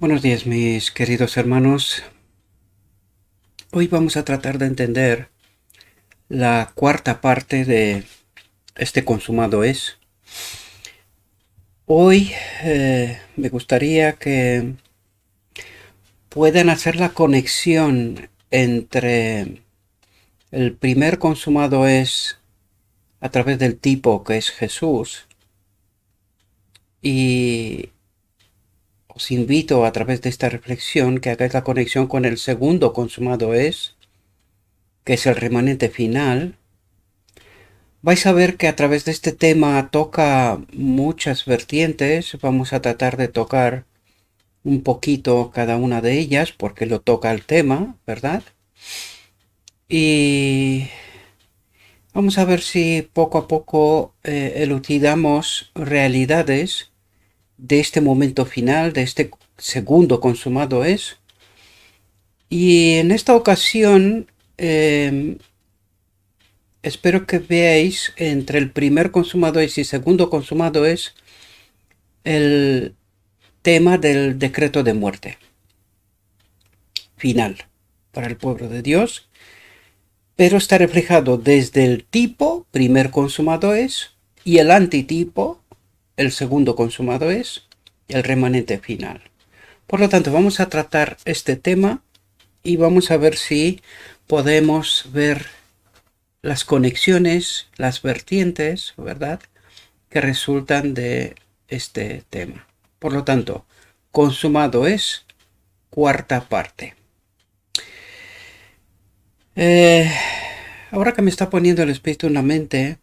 Buenos días, mis queridos hermanos. Hoy vamos a tratar de entender la cuarta parte de este consumado es. Hoy me gustaría que puedan hacer la conexión entre el primer consumado es a través del tipo que es Jesús, y os invito a través de esta reflexión que hagáis la conexión con el segundo consumado es, que es el remanente final. Vais a ver que a través de este tema toca muchas vertientes. Vamos a tratar de tocar un poquito cada una de ellas porque lo toca el tema, ¿verdad? Y vamos a ver si poco a poco elucidamos realidades de este momento final, de este segundo consumado es. Y en esta ocasión espero que veáis entre el primer consumado es y segundo consumado es el tema del decreto de muerte final para el pueblo de Dios, pero está reflejado desde el tipo, primer consumado es, y el antitipo, el segundo consumado es, el remanente final. Por lo tanto, vamos a tratar este tema y vamos a ver si podemos ver las conexiones, las vertientes, ¿verdad?, que resultan de este tema. Por lo tanto, consumado es cuarta parte. Eh, Ahora que me está poniendo el espíritu en la mente,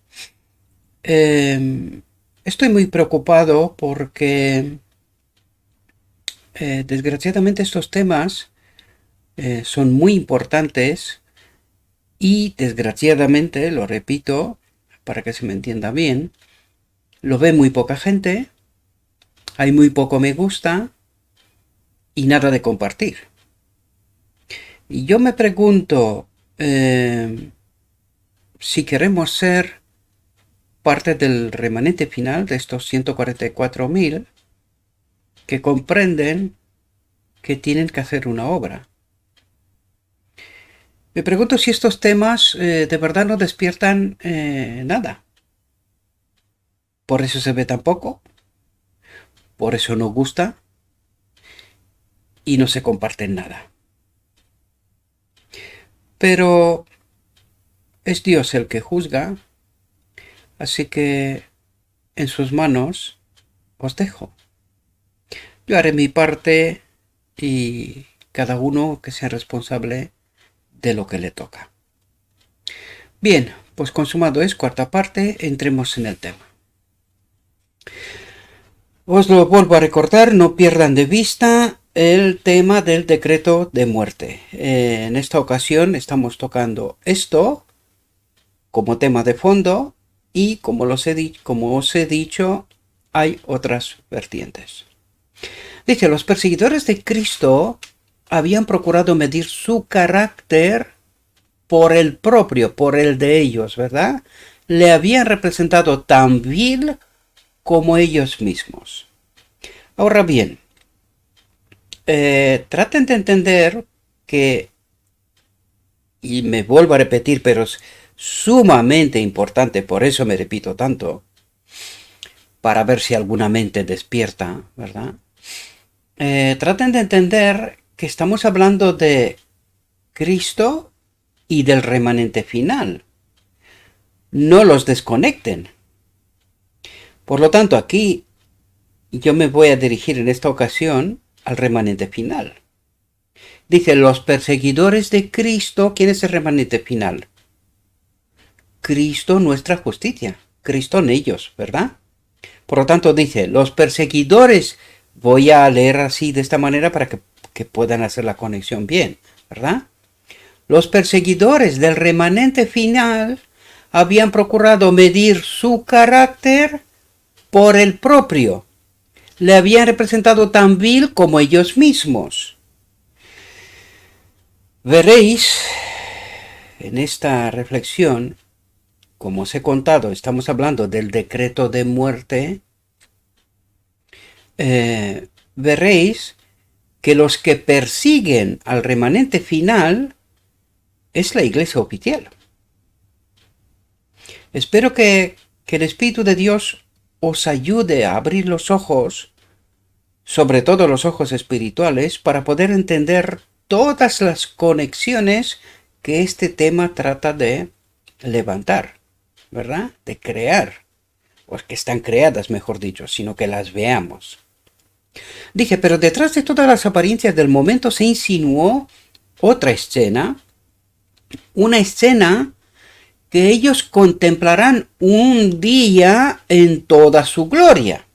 eh, estoy muy preocupado porque desgraciadamente estos temas son muy importantes y desgraciadamente, lo repito, para que se me entienda bien, lo ve muy poca gente, hay muy poco me gusta y nada de compartir. Y yo me pregunto, si queremos ser parte del remanente final de estos 144.000 que comprenden que tienen que hacer una obra. Me pregunto si estos temas de verdad no despiertan nada. Por eso se ve tan poco, por eso no gusta y no se comparten nada. Pero es Dios el que juzga, así que en sus manos os dejo. Yo haré mi parte y cada uno que sea responsable de lo que le toca. Bien, pues consumado es cuarta parte, entremos en el tema. Os lo vuelvo a recordar, no pierdan de vista el tema del decreto de muerte. En esta ocasión estamos tocando esto como tema de fondo y como os he dicho, hay otras vertientes. Dice, los perseguidores de Cristo habían procurado medir su carácter por el propio, por el de ellos, ¿verdad? Le habían representado tan vil como ellos mismos. Ahora bien, traten de entender que, y me vuelvo a repetir, pero es sumamente importante, por eso me repito tanto, para ver si alguna mente despierta, ¿verdad? Traten de entender que estamos hablando de Cristo y del remanente final. No los desconecten. Por lo tanto, aquí yo me voy a dirigir en esta ocasión al remanente final. Dice, los perseguidores de Cristo, ¿quién es el remanente final? Cristo nuestra justicia, Cristo en ellos, ¿verdad? Por lo tanto dice, los perseguidores, voy a leer así de esta manera para que puedan hacer la conexión bien, ¿verdad? Los perseguidores del remanente final habían procurado medir su carácter por el propio. Le habían representado tan vil como ellos mismos. Veréis en esta reflexión, como os he contado, estamos hablando del decreto de muerte. Veréis que los que persiguen al remanente final es la iglesia oficial. Espero que el Espíritu de Dios os ayude a abrir los ojos, sobre todo los ojos espirituales, para poder entender todas las conexiones que este tema trata de levantar, ¿verdad? De crear, o que están creadas, mejor dicho, sino que las veamos. Dije, pero detrás de todas las apariencias del momento se insinuó otra escena, una escena que ellos contemplarán un día en toda su gloria.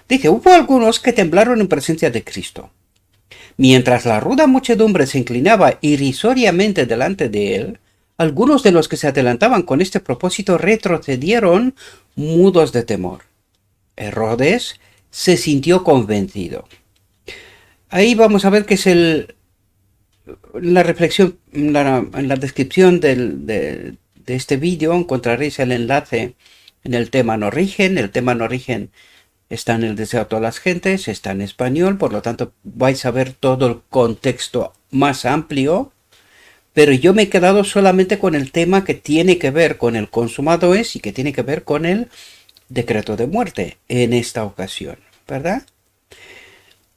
Dije, hubo algunos que temblaron en presencia de Cristo. Mientras la ruda muchedumbre se inclinaba irrisoriamente delante de él, algunos de los que se adelantaban con este propósito retrocedieron mudos de temor. Herodes se sintió convencido. Ahí vamos a ver que es la reflexión, en la descripción de este vídeo encontraréis el enlace en el tema no origen. El tema no origen está en el deseo de todas las gentes, está en español, por lo tanto vais a ver todo el contexto más amplio, pero yo me he quedado solamente con el tema que tiene que ver con el consumado es y que tiene que ver con el decreto de muerte en esta ocasión, ¿verdad?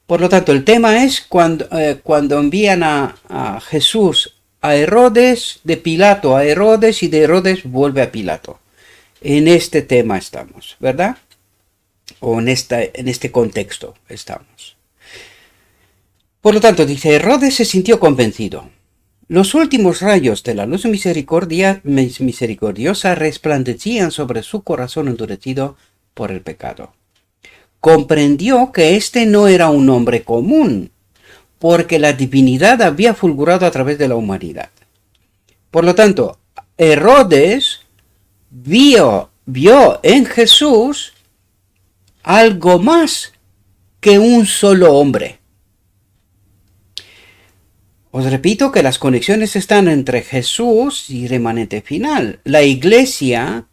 Por lo tanto, el tema es cuando envían a Jesús a Herodes, de Pilato a Herodes y de Herodes vuelve a Pilato. En este tema estamos, ¿verdad? O en este contexto estamos. Por lo tanto, dice, Herodes se sintió convencido. Los últimos rayos de la luz misericordiosa resplandecían sobre su corazón endurecido por el pecado. Comprendió que este no era un hombre común, porque la divinidad había fulgurado a través de la humanidad. Por lo tanto, Herodes vio en Jesús algo más que un solo hombre. Os repito que las conexiones están entre Jesús y remanente final. La iglesia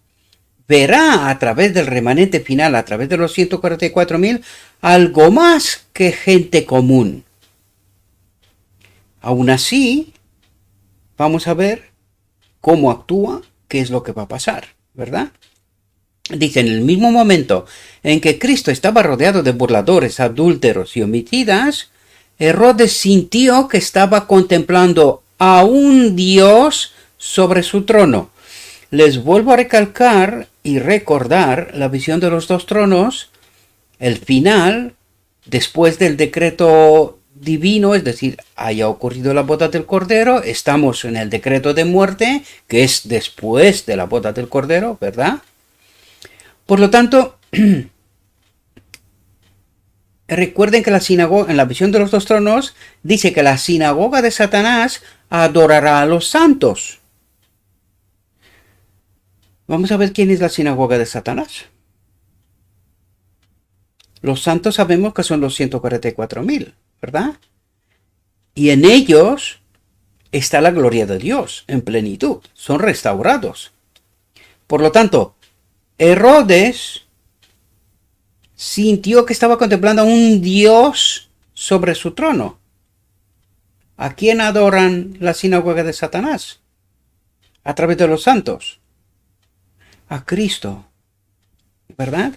verá a través del remanente final, a través de los 144.000, algo más que gente común. Aún así, vamos a ver cómo actúa, qué es lo que va a pasar, ¿verdad? Dice, en el mismo momento en que Cristo estaba rodeado de burladores, adúlteros y homicidas, Herodes sintió que estaba contemplando a un Dios sobre su trono. Les vuelvo a recalcar y recordar la visión de los dos tronos, el final, después del decreto divino, es decir, haya ocurrido la boda del Cordero, estamos en el decreto de muerte, que es después de la boda del Cordero, ¿verdad? Por lo tanto, recuerden que la sinagoga, en la visión de los dos tronos, dice que la sinagoga de Satanás adorará a los santos. Vamos a ver quién es la sinagoga de Satanás. Los santos sabemos que son los 144.000, ¿verdad? Y en ellos está la gloria de Dios en plenitud. Son restaurados. Por lo tanto, Herodes sintió que estaba contemplando a un Dios sobre su trono. ¿A quién adoran la sinagoga de Satanás? A través de los santos. A Cristo, ¿verdad?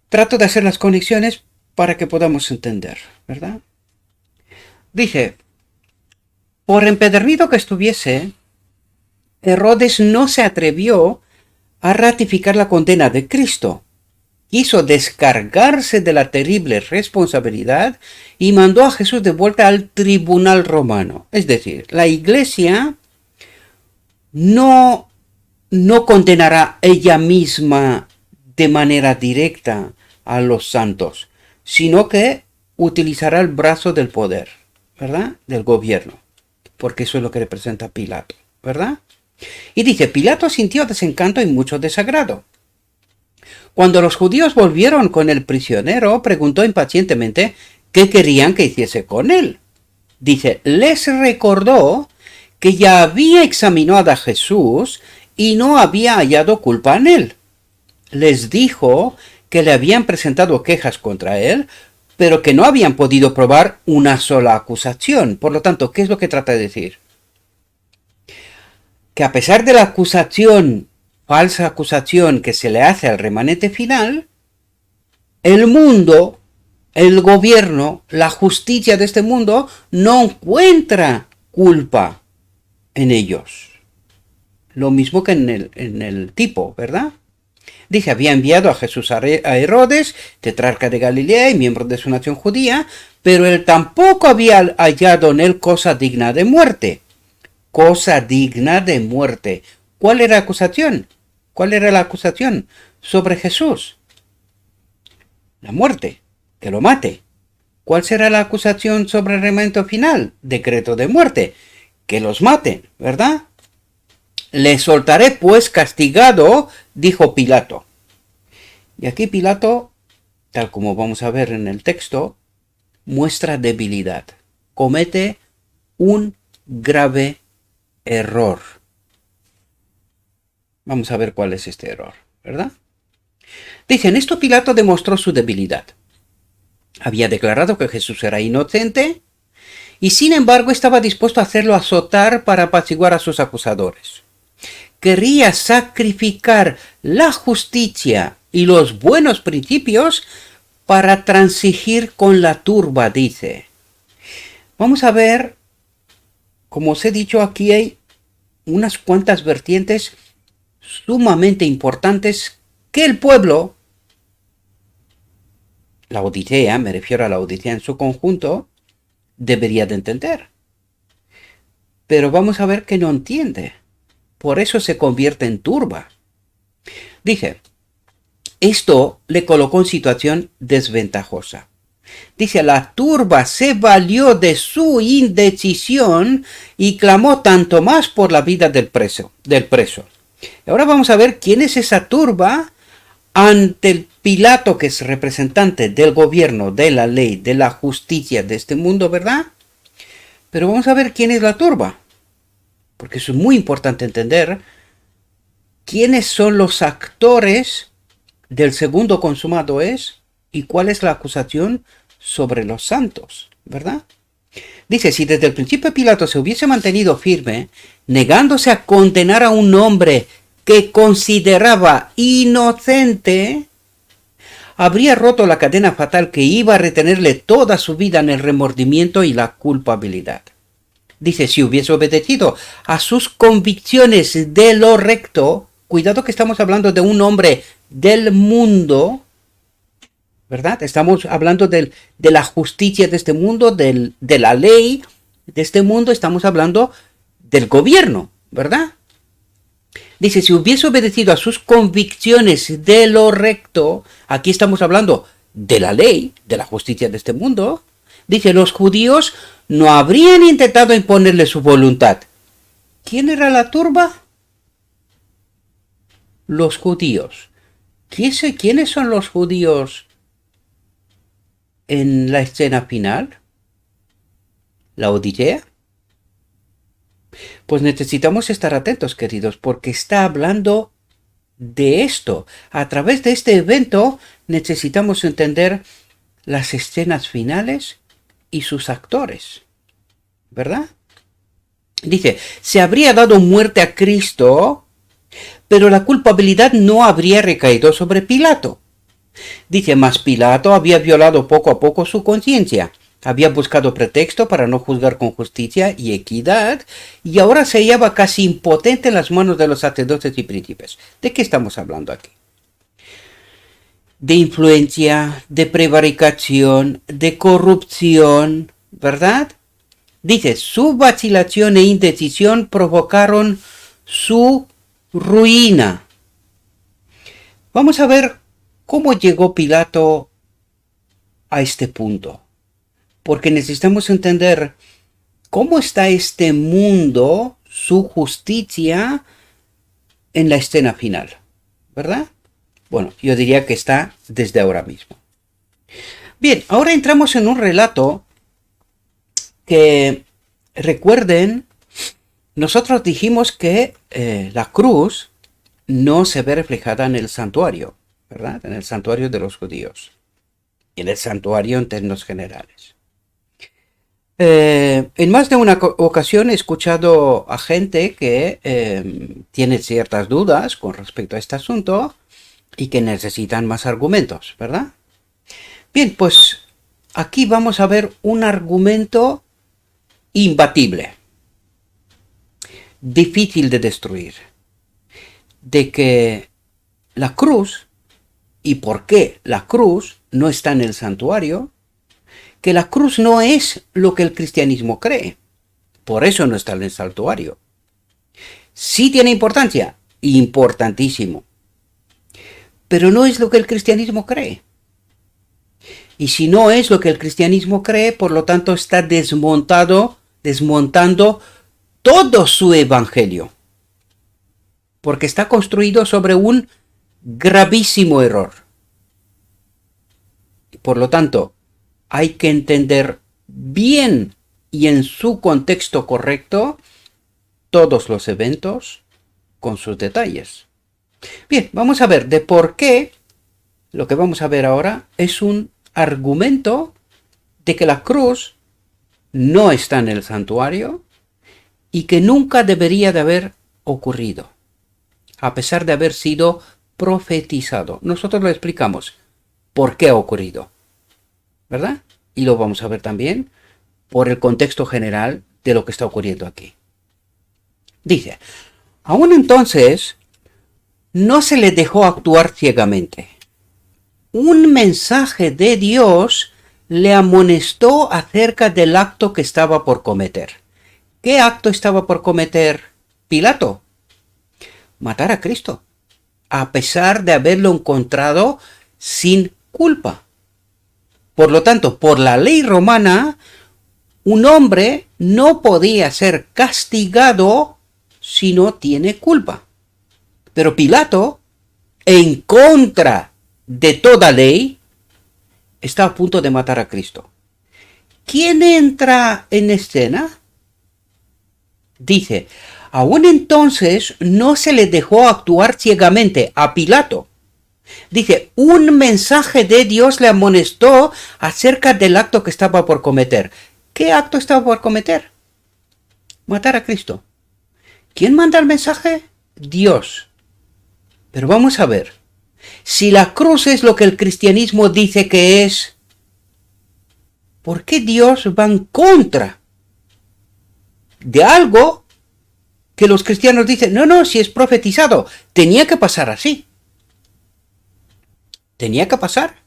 Trato de hacer las conexiones para que podamos entender, ¿verdad? Dije, por empedernido que estuviese, Herodes no se atrevió a ratificar la condena de Cristo. Quiso descargarse de la terrible responsabilidad y mandó a Jesús de vuelta al tribunal romano. Es decir, la iglesia no condenará ella misma de manera directa a los santos, sino que utilizará el brazo del poder, ¿verdad? Del gobierno, porque eso es lo que representa Pilato, ¿verdad? Y dice, Pilato sintió desencanto y mucho desagrado. Cuando los judíos volvieron con el prisionero, preguntó impacientemente qué querían que hiciese con él. Dice, les recordó que ya había examinado a Jesús y no había hallado culpa en él. Les dijo que le habían presentado quejas contra él, pero que no habían podido probar una sola acusación. Por lo tanto, ¿qué es lo que trata de decir? Que a pesar de la acusación, falsa acusación que se le hace al remanente final, el mundo, el gobierno, la justicia de este mundo no encuentra culpa en ellos. Lo mismo que en el tipo, ¿verdad? Dice, había enviado a Jesús a Herodes, tetrarca de Galilea y miembro de su nación judía, pero él tampoco había hallado en él cosa digna de muerte. Cosa digna de muerte. ¿Cuál era la acusación? ¿Cuál era la acusación sobre Jesús? La muerte, que lo mate. ¿Cuál será la acusación sobre el remanente final? Decreto de muerte, que los maten, ¿verdad? Le soltaré pues castigado, dijo Pilato. Y aquí Pilato, tal como vamos a ver en el texto, muestra debilidad. Comete un grave error. Vamos a ver cuál es este error, ¿verdad? Dice, en esto Pilato demostró su debilidad. Había declarado que Jesús era inocente y sin embargo estaba dispuesto a hacerlo azotar para apaciguar a sus acusadores. Quería sacrificar la justicia y los buenos principios para transigir con la turba, dice. Vamos a ver, como os he dicho, aquí hay unas cuantas vertientes sumamente importantes que el pueblo, la Odisea, me refiero a la Odisea en su conjunto, debería de entender. Pero vamos a ver que no entiende. Por eso se convierte en turba. Dice, esto le colocó en situación desventajosa. Dice, la turba se valió de su indecisión y clamó tanto más por la vida del preso. Ahora vamos a ver quién es esa turba ante el Pilato, que es representante del gobierno, de la ley, de la justicia de este mundo, ¿verdad? Pero vamos a ver quién es la turba. Porque eso es muy importante entender quiénes son los actores del segundo consumado y cuál es la acusación sobre los santos, ¿verdad? Dice, si desde el principio Pilato se hubiese mantenido firme, negándose a condenar a un hombre que consideraba inocente, habría roto la cadena fatal que iba a retenerle toda su vida en el remordimiento y la culpabilidad. Dice, si hubiese obedecido a sus convicciones de lo recto, cuidado que estamos hablando de un hombre del mundo, ¿verdad? Estamos hablando de la justicia de este mundo, de la ley de este mundo, estamos hablando del gobierno, ¿verdad? Dice, si hubiese obedecido a sus convicciones de lo recto, aquí estamos hablando de la ley, de la justicia de este mundo. Dice, los judíos no habrían intentado imponerle su voluntad. ¿Quién era la turba? Los judíos. ¿Quiénes son los judíos en la escena final? ¿La Odisea? Pues necesitamos estar atentos, queridos, porque está hablando de esto. A través de este evento necesitamos entender las escenas finales y sus actores, ¿verdad? Dice, se habría dado muerte a Cristo, pero la culpabilidad no habría recaído sobre Pilato. Dice, mas Pilato había violado poco a poco su conciencia, había buscado pretexto para no juzgar con justicia y equidad, y ahora se hallaba casi impotente en las manos de los sacerdotes y príncipes. ¿De qué estamos hablando aquí? De influencia, de prevaricación, de corrupción, ¿verdad? Dice, su vacilación e indecisión provocaron su ruina. Vamos a ver cómo llegó Pilato a este punto. Porque necesitamos entender cómo está este mundo, su justicia, en la escena final, ¿verdad? Bueno, yo diría que está desde ahora mismo. Bien, ahora entramos en un relato que, recuerden, nosotros dijimos que la cruz no se ve reflejada en el santuario, ¿verdad? En el santuario de los judíos. en el santuario en términos generales. En más de una ocasión he escuchado a gente que tiene ciertas dudas con respecto a este asunto y que necesitan más argumentos, ¿verdad? Bien, pues aquí vamos a ver un argumento imbatible, difícil de destruir, de que la cruz, y por qué la cruz no está en el santuario, que la cruz no es lo que el cristianismo cree, por eso no está en el santuario. Sí tiene importancia, importantísimo, pero no es lo que el cristianismo cree. Y si no es lo que el cristianismo cree, por lo tanto está desmontando todo su evangelio, porque está construido sobre un gravísimo error. Por lo tanto, hay que entender bien y en su contexto correcto todos los eventos con sus detalles. Bien, vamos a ver de por qué lo que vamos a ver ahora es un argumento de que la cruz no está en el santuario y que nunca debería de haber ocurrido, a pesar de haber sido profetizado. Nosotros lo explicamos por qué ha ocurrido, ¿verdad? Y lo vamos a ver también por el contexto general de lo que está ocurriendo aquí. Dice, aún entonces no se le dejó actuar ciegamente. Un mensaje de Dios le amonestó acerca del acto que estaba por cometer. ¿Qué acto estaba por cometer Pilato? Matar a Cristo, a pesar de haberlo encontrado sin culpa. Por lo tanto, por la ley romana, un hombre no podía ser castigado si no tiene culpa. Pero Pilato, en contra de toda ley, está a punto de matar a Cristo. ¿Quién entra en escena? Dice, aún entonces no se le dejó actuar ciegamente a Pilato. Dice, un mensaje de Dios le amonestó acerca del acto que estaba por cometer. ¿Qué acto estaba por cometer? Matar a Cristo. ¿Quién manda el mensaje? Dios. Pero vamos a ver, si la cruz es lo que el cristianismo dice que es, ¿por qué Dios va en contra de algo que los cristianos dicen, no, si es profetizado, tenía que pasar así? Tenía que pasar.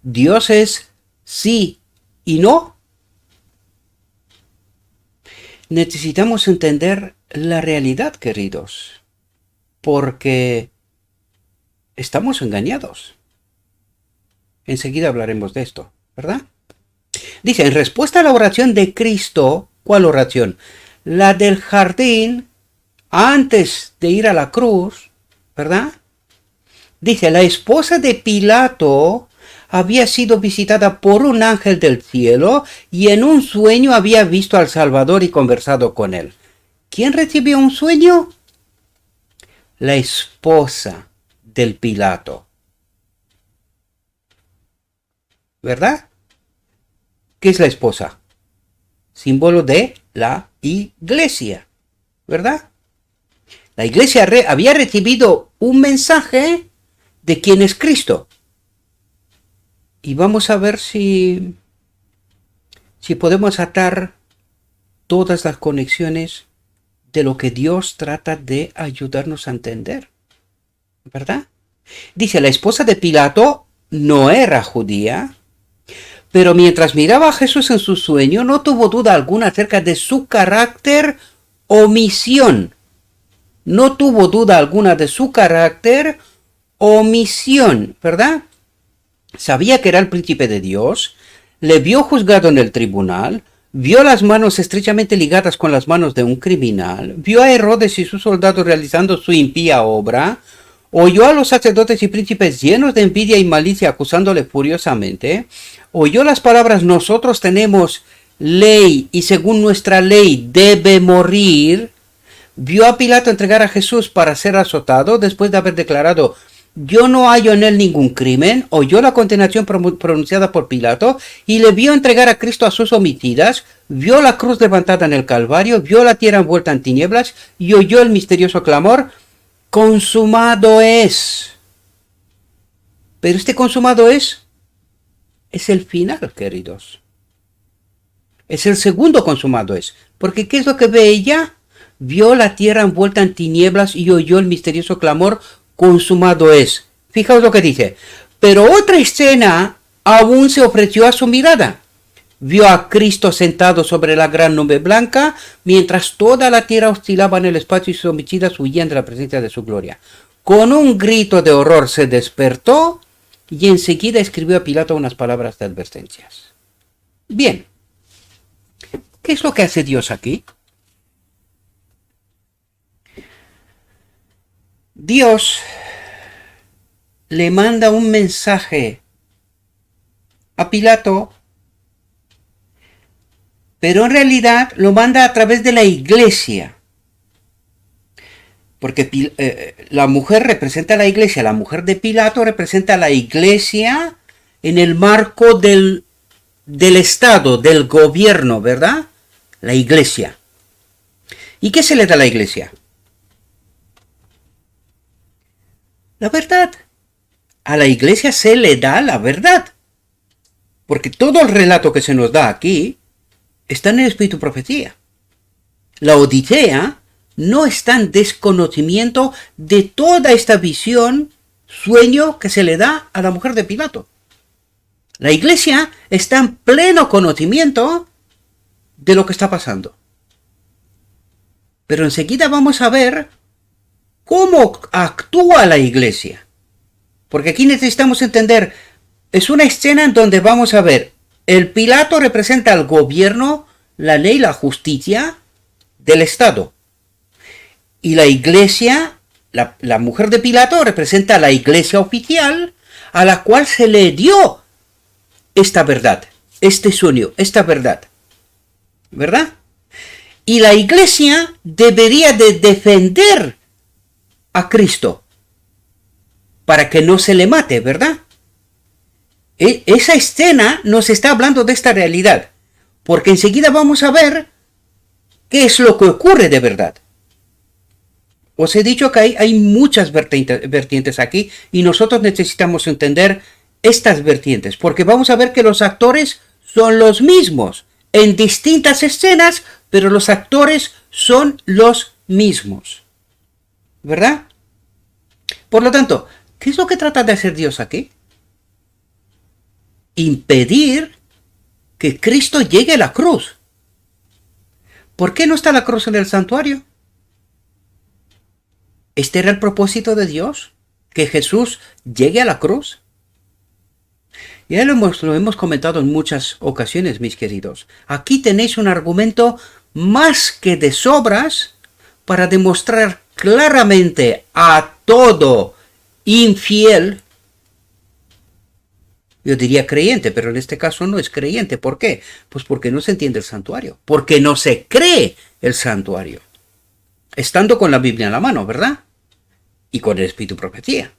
Dios es sí y no. Necesitamos entender la realidad, queridos, porque estamos engañados. Enseguida hablaremos de esto, ¿verdad? Dice, en respuesta a la oración de Cristo, ¿cuál oración? La del jardín, antes de ir a la cruz, ¿verdad? Dice, la esposa de Pilato había sido visitada por un ángel del cielo y en un sueño había visto al Salvador y conversado con él. ¿Quién recibió un sueño? La esposa del Pilato. ¿Verdad? ¿Qué es la esposa? Símbolo de la iglesia. ¿Verdad? La iglesia había recibido un mensaje de quién es Cristo. Y vamos a ver si podemos atar todas las conexiones de lo que Dios trata de ayudarnos a entender. ¿Verdad? Dice, la esposa de Pilato no era judía, pero mientras miraba a Jesús en su sueño, no tuvo duda alguna acerca de su carácter o misión. No tuvo duda alguna de su carácter o misión, ¿verdad? Sabía que era el príncipe de Dios, le vio juzgado en el tribunal, vio las manos estrechamente ligadas con las manos de un criminal, vio a Herodes y sus soldados realizando su impía obra, oyó a los sacerdotes y príncipes llenos de envidia y malicia acusándole furiosamente, oyó las palabras nosotros tenemos ley y según nuestra ley debe morir, vio a Pilato entregar a Jesús para ser azotado después de haber declarado yo no hallo en él ningún crimen, oyó la condenación pronunciada por Pilato y le vio entregar a Cristo a sus homicidas, vio la cruz levantada en el Calvario, vio la tierra envuelta en tinieblas y oyó el misterioso clamor, consumado es. Pero este consumado es el final, queridos. Es el segundo consumado es. Porque ¿qué es lo que ve ella? Vio la tierra envuelta en tinieblas y oyó el misterioso clamor, consumado es. Fijaos lo que dice. Pero otra escena aún se ofreció a su mirada. Vio a Cristo sentado sobre la gran nube blanca, mientras toda la tierra oscilaba en el espacio y sus homicidas huían de la presencia de su gloria. Con un grito de horror se despertó y enseguida escribió a Pilato unas palabras de advertencias. Bien, ¿qué es lo que hace Dios aquí? Dios le manda un mensaje a Pilato, pero en realidad lo manda a través de la iglesia. Porque la mujer representa a la iglesia, la mujer de Pilato representa a la iglesia en el marco del Estado, del gobierno, ¿verdad? La iglesia. ¿Y qué se le da a la iglesia? La verdad. A la iglesia se le da la verdad. Porque todo el relato que se nos da aquí está en el Espíritu Profecía. La Odisea no está en desconocimiento de toda esta visión, sueño que se le da a la mujer de Pilato. La iglesia está en pleno conocimiento de lo que está pasando. Pero enseguida vamos a ver cómo actúa la iglesia. Porque aquí necesitamos entender, es una escena en donde vamos a ver, el Pilato representa al gobierno, la ley, la justicia del Estado. Y la iglesia, la mujer de Pilato representa a la iglesia oficial a la cual se le dio esta verdad, este sueño, esta verdad. ¿Verdad? Y la iglesia debería de defender a Cristo para que no se le mate, ¿verdad? Esa escena nos está hablando de esta realidad, porque enseguida vamos a ver qué es lo que ocurre de verdad. Os he dicho que hay muchas vertientes aquí y nosotros necesitamos entender estas vertientes, porque vamos a ver que los actores son los mismos en distintas escenas, pero los actores son los mismos. ¿Verdad? Por lo tanto, ¿qué es lo que trata de hacer Dios aquí? Impedir que Cristo llegue a la cruz. ¿Por qué no está la cruz en el santuario? ¿Este era el propósito de Dios? ¿Que Jesús llegue a la cruz? Ya lo hemos comentado en muchas ocasiones, mis queridos. Aquí tenéis un argumento más que de sobras para demostrar claramente a todo infiel, yo diría creyente, pero en este caso no es creyente. ¿Por qué? Pues porque no se entiende el santuario, porque no se cree el santuario. Estando con la Biblia en la mano, ¿verdad? Y con el Espíritu Profecía.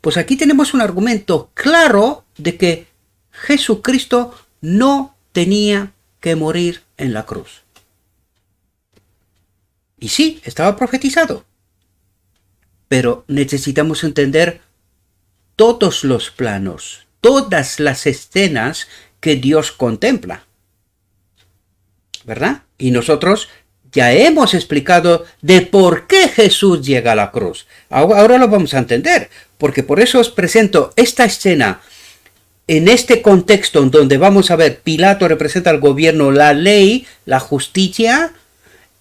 Pues aquí tenemos un argumento claro de que Jesucristo no tenía que morir en la cruz. Y sí, estaba profetizado. Pero necesitamos entender todos los planos, todas las escenas que Dios contempla. ¿Verdad? Y nosotros ya hemos explicado de por qué Jesús llega a la cruz. Ahora lo vamos a entender, porque por eso os presento esta escena en este contexto en donde vamos a ver Pilato representa al gobierno, la ley, la justicia,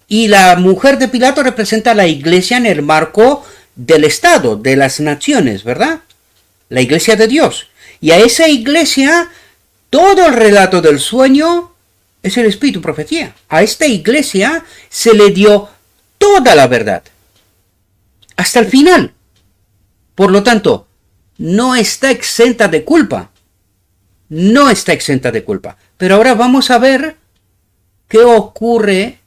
y la mujer de Pilato representa a la iglesia en el marco del Estado, de las naciones, ¿verdad? La iglesia de Dios. Y a esa iglesia, todo el relato del sueño es el Espíritu Profecía. A esta iglesia se le dio toda la verdad. Hasta el final. Por lo tanto, no está exenta de culpa. No está exenta de culpa. Pero ahora vamos a ver qué ocurre,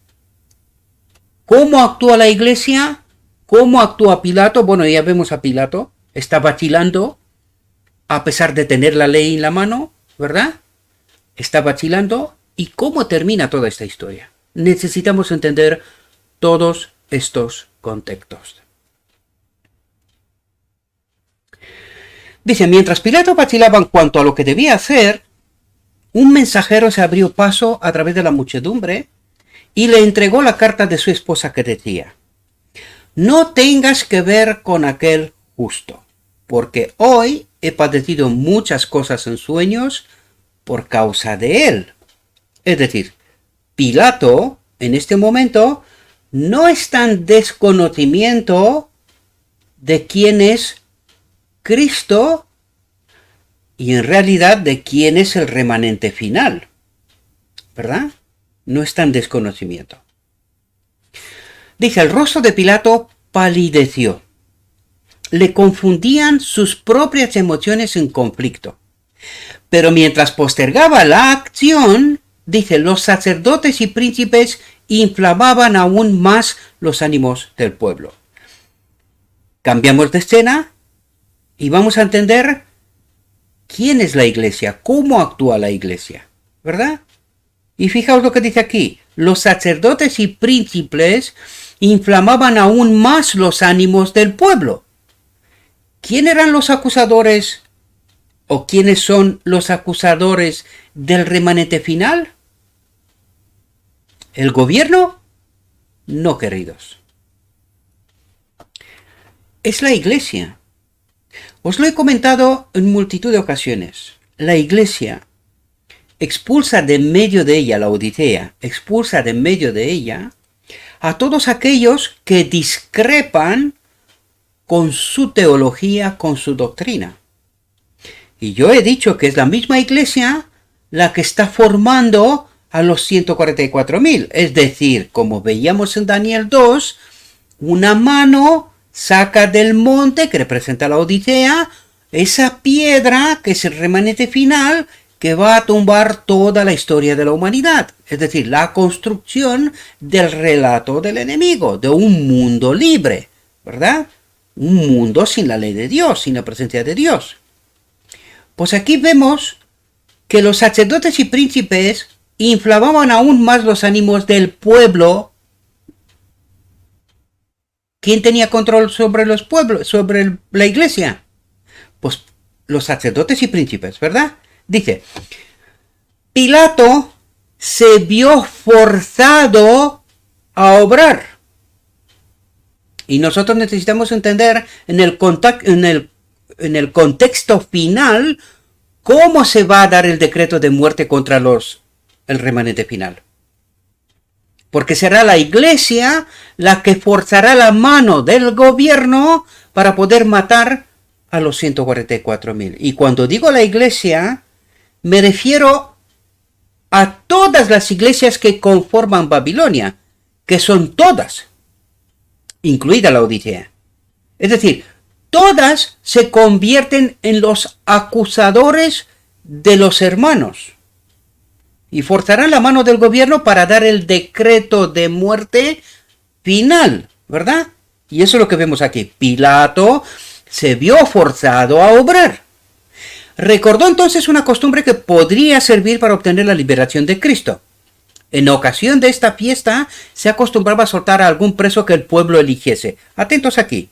cómo actúa la iglesia, cómo actúa Pilato. Bueno, ya vemos a Pilato, está vacilando a pesar de tener la ley en la mano, ¿verdad? Está vacilando. ¿Y cómo termina toda esta historia? Necesitamos entender todos estos contextos. Dice, mientras Pilato vacilaba en cuanto a lo que debía hacer, un mensajero se abrió paso a través de la muchedumbre y le entregó la carta de su esposa que decía, no tengas que ver con aquel justo, porque hoy he padecido muchas cosas en sueños por causa de él. Es decir, Pilato, en este momento, no está en desconocimiento de quién es Cristo y en realidad de quién es el remanente final, ¿verdad? No está en desconocimiento. Dice, el rostro de Pilato palideció. Le confundían sus propias emociones en conflicto. Pero mientras postergaba la acción, dice, los sacerdotes y príncipes inflamaban aún más los ánimos del pueblo. Cambiamos de escena y vamos a entender quién es la iglesia, cómo actúa la iglesia, ¿verdad? Y fijaos lo que dice aquí, los sacerdotes y príncipes inflamaban aún más los ánimos del pueblo. ¿Quién eran los acusadores o quiénes son los acusadores del remanente final? ¿El gobierno? No, queridos. Es la iglesia. Os lo he comentado en multitud de ocasiones. La iglesia expulsa de en medio de ella, la Odisea, expulsa de en medio de ella a todos aquellos que discrepan con su teología, con su doctrina. Y yo he dicho que es la misma iglesia la que está formando a los 144.000. Es decir, como veíamos en Daniel 2, una mano saca del monte que representa la Odisea esa piedra que es el remanente final que va a tumbar toda la historia de la humanidad. Es decir, la construcción del relato del enemigo, de un mundo libre, ¿verdad? Un mundo sin la ley de Dios, sin la presencia de Dios. Pues aquí vemos que los sacerdotes y príncipes inflamaban aún más los ánimos del pueblo. ¿Quién tenía control sobre los pueblos, sobre la iglesia? Pues los sacerdotes y príncipes, ¿verdad? Dice, Pilato se vio forzado a obrar. Y nosotros necesitamos entender en el contexto final cómo se va a dar el decreto de muerte contra el remanente final. Porque será la iglesia la que forzará la mano del gobierno para poder matar a los 144.000. Y cuando digo la iglesia, me refiero a todas las iglesias que conforman Babilonia, que son todas, incluida la Odisea. Es decir, todas se convierten en los acusadores de los hermanos y forzarán la mano del gobierno para dar el decreto de muerte final, ¿verdad? Y eso es lo que vemos aquí. Pilato se vio forzado a obrar. Recordó entonces una costumbre que podría servir para obtener la liberación de Cristo. En ocasión de esta fiesta se acostumbraba a soltar a algún preso que el pueblo eligiese. Atentos aquí.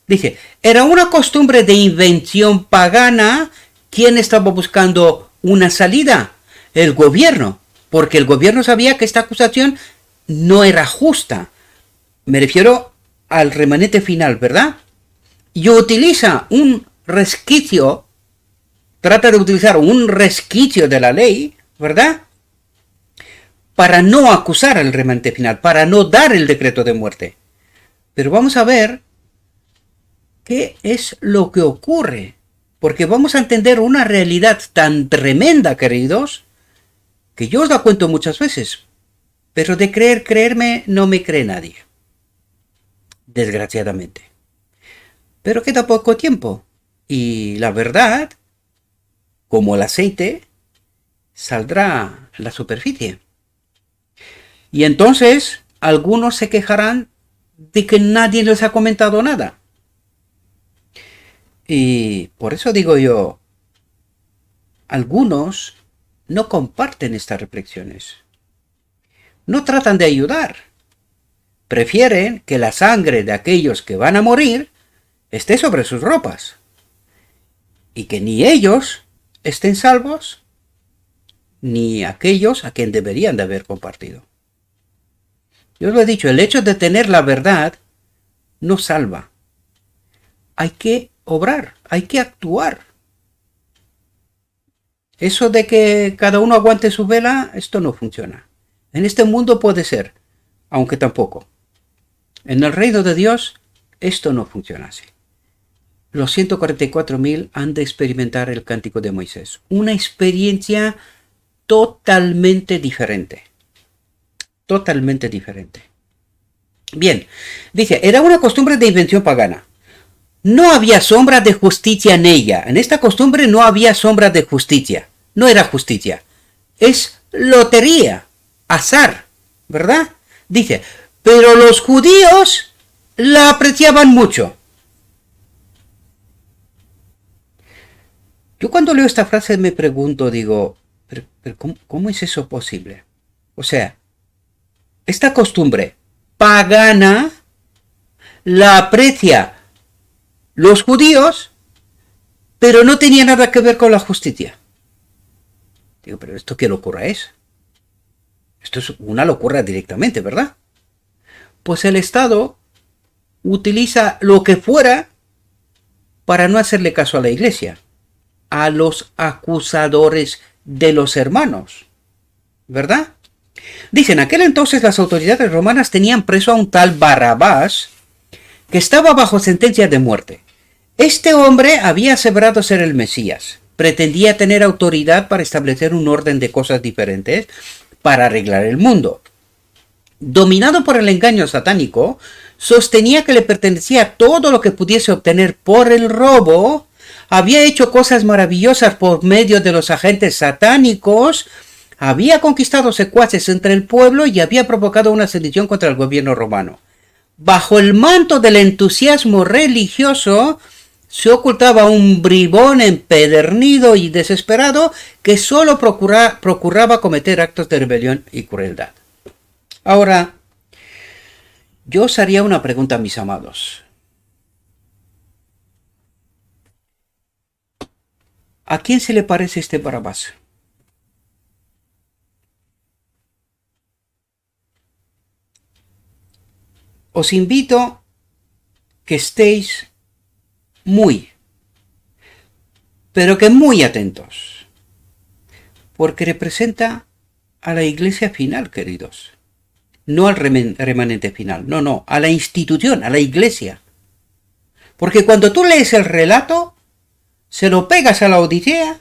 Dice, era una costumbre de invención pagana. ¿Quién estaba buscando una salida? El gobierno, porque el gobierno sabía que esta acusación no era justa. Me refiero al remanente final, ¿verdad? Y utiliza un resquicio, trata de utilizar un resquicio de la ley, ¿verdad? Para no acusar al remanente final, para no dar el decreto de muerte. Pero vamos a ver qué es lo que ocurre, porque vamos a entender una realidad tan tremenda, queridos, que yo os la cuento muchas veces, pero de creerme, no me cree nadie, desgraciadamente. Pero queda poco tiempo, y la verdad, como el aceite, saldrá a la superficie. Y entonces, algunos se quejarán de que nadie les ha comentado nada. Y por eso digo yo, algunos no comparten estas reflexiones, no tratan de ayudar, prefieren que la sangre de aquellos que van a morir esté sobre sus ropas y que ni ellos estén salvos ni aquellos a quien deberían de haber compartido. Yo os lo he dicho, el hecho de tener la verdad no salva. Hay que obrar, hay que actuar. Eso de que cada uno aguante su vela, esto no funciona. En este mundo puede ser, aunque tampoco. En el reino de Dios, esto no funciona así. Los 144.000 han de experimentar el cántico de Moisés. Una experiencia totalmente diferente. Totalmente diferente. Bien, dice, era una costumbre de invención pagana. No había sombra de justicia en ella. En esta costumbre no había sombra de justicia. No era justicia. Es lotería, azar, ¿verdad? Dice, pero los judíos la apreciaban mucho. Yo cuando leo esta frase me pregunto, digo, pero ¿cómo es eso posible? O sea, esta costumbre pagana la aprecia los judíos, pero no tenía nada que ver con la justicia. Digo, pero ¿esto qué locura es? Esto es una locura directamente, ¿verdad? Pues el Estado utiliza lo que fuera para no hacerle caso a la Iglesia, a los acusadores de los hermanos, ¿verdad? Dicen, en aquel entonces las autoridades romanas tenían preso a un tal Barrabás que estaba bajo sentencia de muerte. Este hombre había aseverado ser el Mesías. Pretendía tener autoridad para establecer un orden de cosas diferentes para arreglar el mundo. Dominado por el engaño satánico, sostenía que le pertenecía todo lo que pudiese obtener por el robo. Había hecho cosas maravillosas por medio de los agentes satánicos. Había conquistado secuaces entre el pueblo y había provocado una sedición contra el gobierno romano. Bajo el manto del entusiasmo religioso se ocultaba un bribón empedernido y desesperado que solo procuraba cometer actos de rebelión y crueldad. Ahora, yo os haría una pregunta, mis amados. ¿A quién se le parece este Barrabás? Os invito que estéis pero que muy atentos, porque representa a la iglesia final, queridos. No al remanente final, no, a la institución, a la iglesia. Porque cuando tú lees el relato, se lo pegas a la Odisea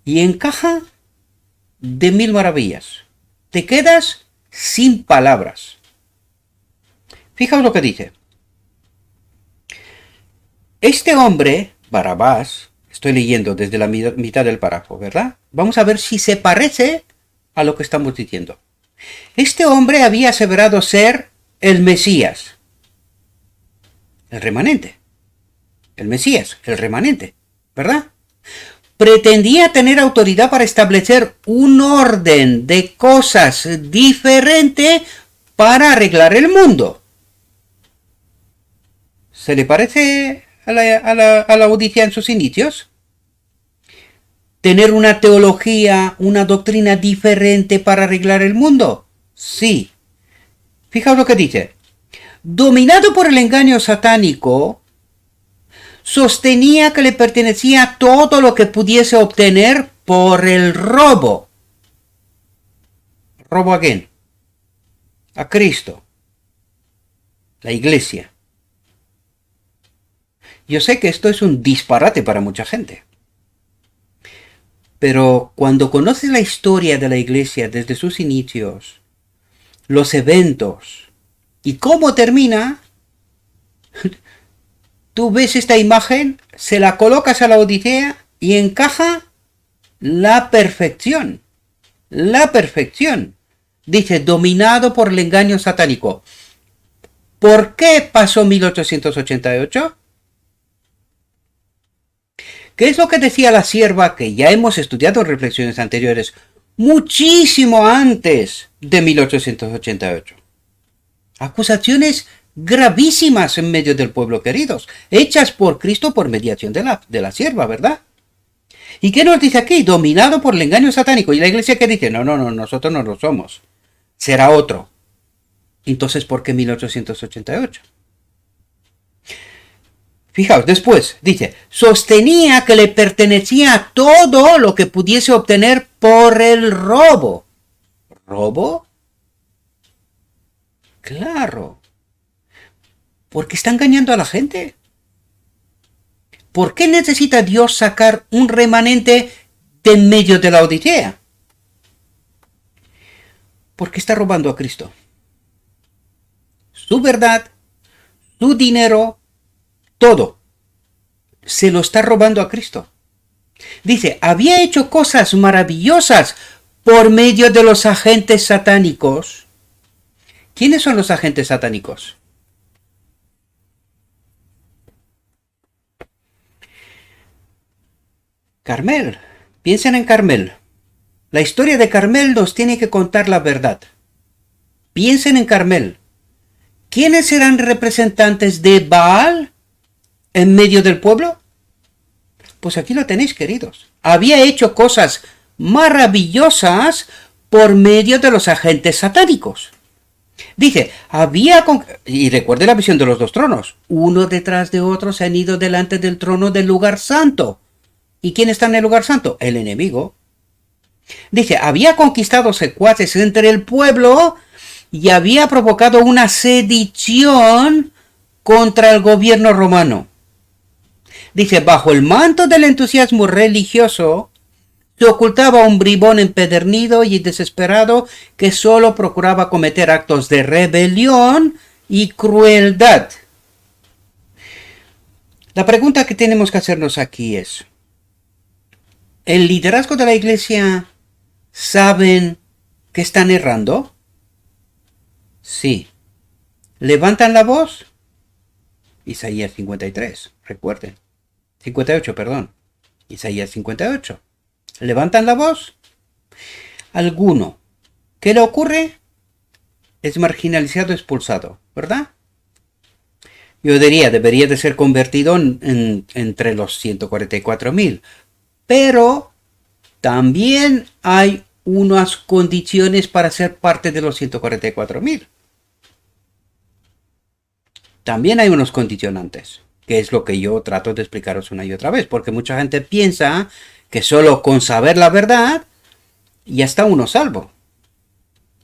y encaja de mil maravillas. Te quedas sin palabras. Fijaos lo que dice. Este hombre, Barrabás, estoy leyendo desde la mitad del párrafo, ¿verdad? Vamos a ver si se parece a lo que estamos diciendo. Este hombre había aseverado ser el Mesías, el remanente. El Mesías, el remanente, ¿verdad? Pretendía tener autoridad para establecer un orden de cosas diferente para arreglar el mundo. ¿Se le parece a la Odisea en sus inicios? ¿Tener una teología, una doctrina diferente para arreglar el mundo? Sí. Fijaos lo que dice. Dominado por el engaño satánico, sostenía que le pertenecía todo lo que pudiese obtener por el robo. ¿Robo a quién? A Cristo. La Iglesia. Yo sé que esto es un disparate para mucha gente. Pero cuando conoces la historia de la Iglesia desde sus inicios, los eventos y cómo termina, tú ves esta imagen, se la colocas a la Odisea y encaja la perfección. La perfección. Dice, dominado por el engaño satánico. ¿Por qué pasó 1888? ¿Qué es lo que decía la sierva que ya hemos estudiado en reflexiones anteriores? Muchísimo antes de 1888. Acusaciones gravísimas en medio del pueblo, queridos, hechas por Cristo por mediación de la sierva, ¿verdad? ¿Y qué nos dice aquí? Dominado por el engaño satánico. Y la iglesia que dice, no, nosotros no lo somos. Será otro. Entonces, ¿por qué 1888? Fijaos, después dice, sostenía que le pertenecía todo lo que pudiese obtener por el robo. ¿Robo? Claro. Porque está engañando a la gente. ¿Por qué necesita Dios sacar un remanente de en medio de la Odisea? Porque está robando a Cristo. Su verdad, su dinero, todo. Se lo está robando a Cristo. Dice, había hecho cosas maravillosas por medio de los agentes satánicos. ¿Quiénes son los agentes satánicos? Carmel. Piensen en Carmel. La historia de Carmel nos tiene que contar la verdad. Piensen en Carmel. ¿Quiénes eran representantes de Baal en medio del pueblo? Pues aquí lo tenéis, queridos. Había hecho cosas maravillosas por medio de los agentes satánicos. Dice, y recuerde la visión de los dos tronos. Uno detrás de otro se han ido delante del trono del lugar santo. ¿Y quién está en el lugar santo? El enemigo. Dice, había conquistado secuaces entre el pueblo y había provocado una sedición contra el gobierno romano. Dice, bajo el manto del entusiasmo religioso, se ocultaba un bribón empedernido y desesperado que solo procuraba cometer actos de rebelión y crueldad. La pregunta que tenemos que hacernos aquí es, ¿el liderazgo de la iglesia saben que están errando? Sí. ¿Levantan la voz? Isaías 53, recuerden. 58, perdón. Isaías 58. ¿Levantan la voz? Alguno. ¿Qué le ocurre? Es marginalizado, expulsado, ¿verdad? Yo diría, debería de ser convertido entre los 144.000. Pero también hay unas condiciones para ser parte de los 144.000. También hay unos condicionantes, que es lo que yo trato de explicaros una y otra vez, porque mucha gente piensa que solo con saber la verdad ya está uno salvo.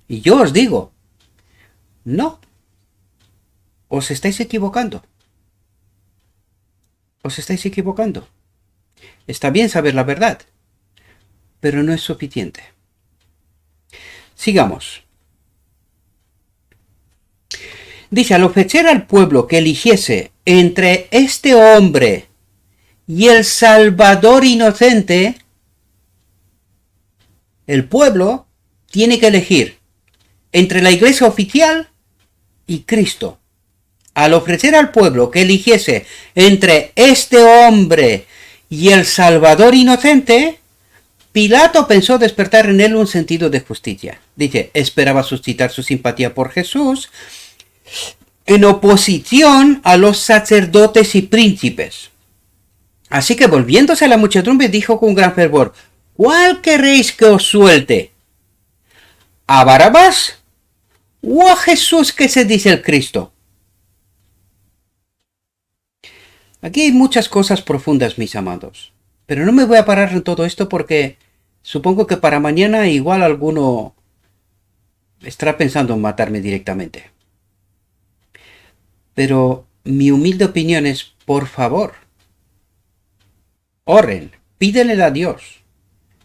Y yo os digo, no, os estáis equivocando. Os estáis equivocando. Está bien saber la verdad, pero no es suficiente. Sigamos. Dice, al ofrecer al pueblo que eligiese entre este hombre y el Salvador inocente, el pueblo tiene que elegir entre la iglesia oficial y Cristo. Al ofrecer al pueblo que eligiese entre este hombre y el Salvador inocente, Pilato pensó despertar en él un sentido de justicia. Dice, esperaba suscitar su simpatía por Jesús en oposición a los sacerdotes y príncipes. Así que volviéndose a la muchedumbre dijo con gran fervor, ¿cuál queréis que os suelte? ¿A Barabás o a Jesús que se dice el Cristo? Aquí hay muchas cosas profundas, mis amados, pero no me voy a parar en todo esto porque supongo que para mañana igual alguno estará pensando en matarme directamente. Pero mi humilde opinión es, por favor, oren, pídenle a Dios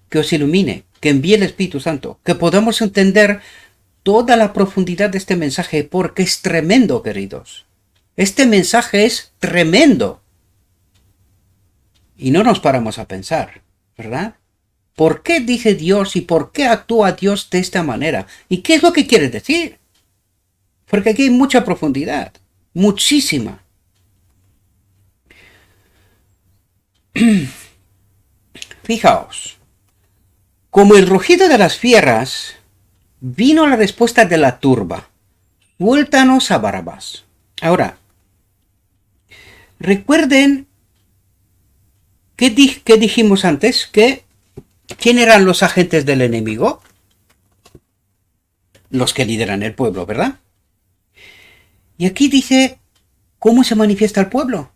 que os ilumine, que envíe el Espíritu Santo, que podamos entender toda la profundidad de este mensaje, porque es tremendo, queridos. Este mensaje es tremendo. Y no nos paramos a pensar, ¿verdad? ¿Por qué dice Dios y por qué actúa Dios de esta manera? ¿Y qué es lo que quiere decir? Porque aquí hay mucha profundidad, muchísima. Fijaos, como el rugido de las fieras, vino la respuesta de la turba. Suéltanos a Barrabás. Ahora, recuerden que dijimos antes que ¿quién eran los agentes del enemigo? Los que lideran el pueblo, ¿verdad? Y aquí dice, ¿cómo se manifiesta el pueblo?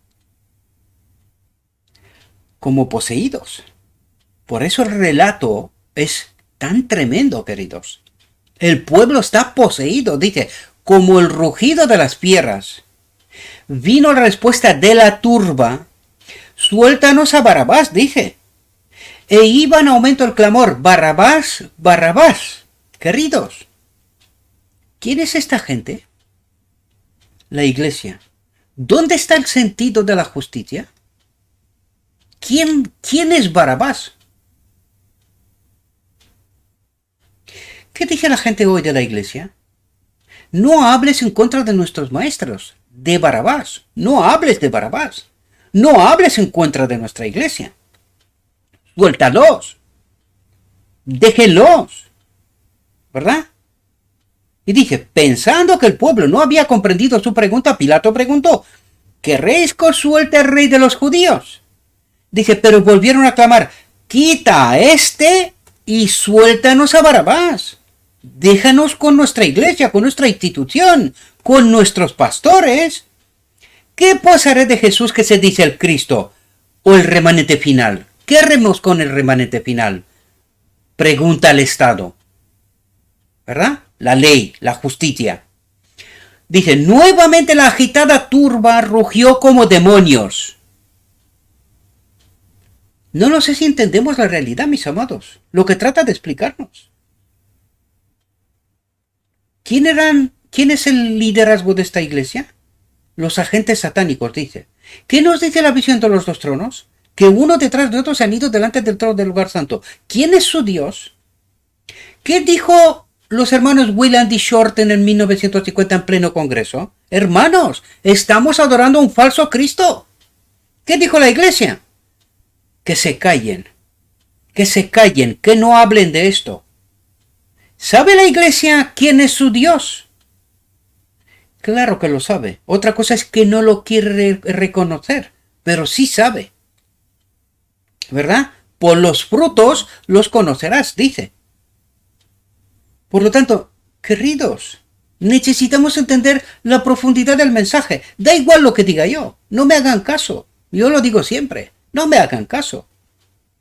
Como poseídos. Por eso el relato es tan tremendo, queridos. El pueblo está poseído, dice, como el rugido de las fieras. Vino la respuesta de la turba, suéltanos a Barrabás, dice. E iba en aumento el clamor, Barrabás, Barrabás. Queridos, ¿quién es esta gente? La iglesia. ¿Dónde está el sentido de la justicia? ¿Quién es Barrabás? ¿Qué dice la gente hoy de la iglesia? No hables en contra de nuestros maestros, de Barrabás. No hables de Barrabás. No hables en contra de nuestra iglesia. Suéltalos. Déjenlos. ¿Verdad? Y dije, pensando que el pueblo no había comprendido su pregunta, Pilato preguntó, ¿querréis que os suelte el rey de los judíos? Dice, pero volvieron a clamar, quita a este y suéltanos a Barrabás. Déjanos con nuestra iglesia, con nuestra institución, con nuestros pastores. ¿Qué pues haré de Jesús que se dice el Cristo o el remanente final? ¿Qué haremos con el remanente final? Pregunta el Estado. ¿Verdad? La ley, la justicia. Dice, nuevamente la agitada turba rugió como demonios. No lo sé si entendemos la realidad, mis amados, lo que trata de explicarnos. ¿Quién es el liderazgo de esta iglesia? Los agentes satánicos, dice. ¿Qué nos dice la visión de los dos tronos? Que uno detrás de otro se han ido delante del trono del lugar santo. ¿Quién es su Dios? ¿Qué dijo los hermanos William D. Shorten en 1950 en pleno congreso? Hermanos, estamos adorando a un falso Cristo. ¿Qué dijo la iglesia? Que se callen, que no hablen de esto. ¿Sabe la iglesia quién es su Dios? Claro que lo sabe. Otra cosa es que no lo quiere reconocer, pero sí sabe. ¿Verdad? Por los frutos los conocerás, dice. Por lo tanto, queridos, necesitamos entender la profundidad del mensaje. Da igual lo que diga yo, no me hagan caso. Yo lo digo siempre, no me hagan caso.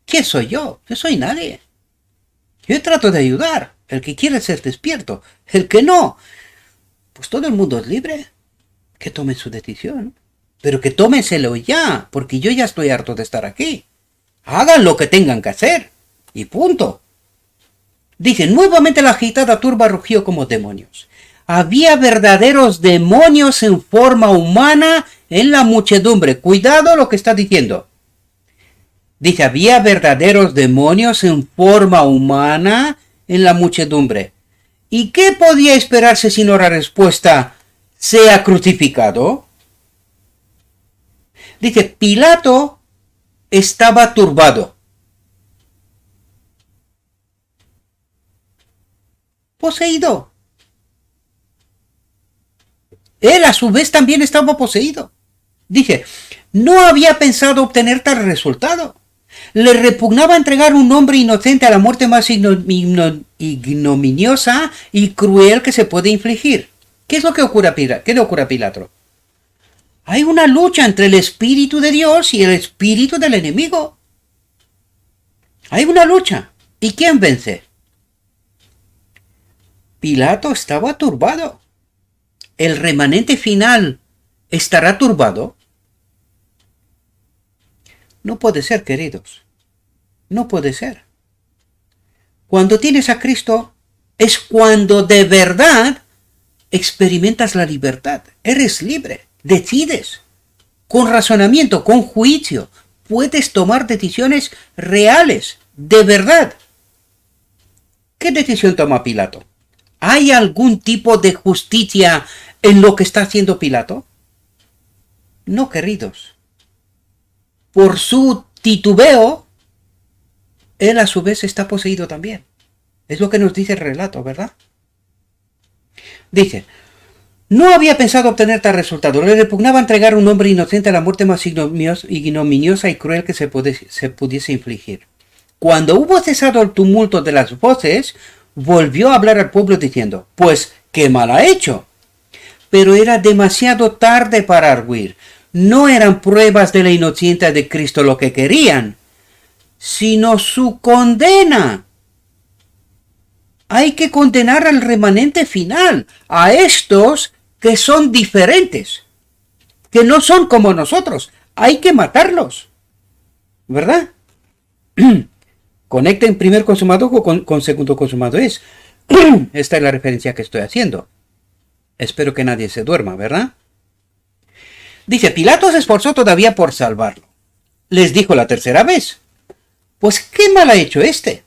¿Quién soy yo? Yo soy nadie. Yo trato de ayudar. El que quiere ser despierto. El que no, pues todo el mundo es libre. Que tomen su decisión. Pero que tómenselo ya, porque yo ya estoy harto de estar aquí. Hagan lo que tengan que hacer. Y punto. Dice, nuevamente la agitada turba rugió como demonios. Había verdaderos demonios en forma humana en la muchedumbre. Cuidado lo que está diciendo. Dice, había verdaderos demonios en forma humana en la muchedumbre. ¿Y qué podía esperarse sino la respuesta, sea crucificado? Dice, Pilato estaba turbado. Poseído. Él a su vez también estaba poseído. Dice, no había pensado obtener tal resultado. Le repugnaba entregar un hombre inocente a la muerte más ignominiosa y cruel que se puede infligir. ¿Qué es lo que ocurre a Pilato? Hay una lucha entre el Espíritu de Dios y el Espíritu del enemigo. Hay una lucha. ¿Y quién vence? Pilato estaba turbado. ¿El remanente final estará turbado? No puede ser, queridos. No puede ser. Cuando tienes a Cristo es cuando de verdad experimentas la libertad. Eres libre. Decides. Con razonamiento, con juicio. Puedes tomar decisiones reales. De verdad. ¿Qué decisión toma Pilato? ¿Hay algún tipo de justicia en lo que está haciendo Pilato? No, queridos. Por su titubeo, él a su vez está poseído también. Es lo que nos dice el relato, ¿verdad? Dice, no había pensado obtener tal resultado. Le repugnaba entregar a un hombre inocente a la muerte más ignominiosa y cruel que se pudiese infligir. Cuando hubo cesado el tumulto de las voces, volvió a hablar al pueblo diciendo, pues, ¿qué mal ha hecho? Pero era demasiado tarde para arguir. No eran pruebas de la inocencia de Cristo lo que querían, sino su condena. Hay que condenar al remanente final, a estos que son diferentes, que no son como nosotros. Hay que matarlos, ¿verdad? Conecten primer consumado con segundo consumado es. Esta es la referencia que estoy haciendo. Espero que nadie se duerma, ¿verdad? Dice, Pilato se esforzó todavía por salvarlo. Les dijo la tercera vez, pues ¿qué mal ha hecho este?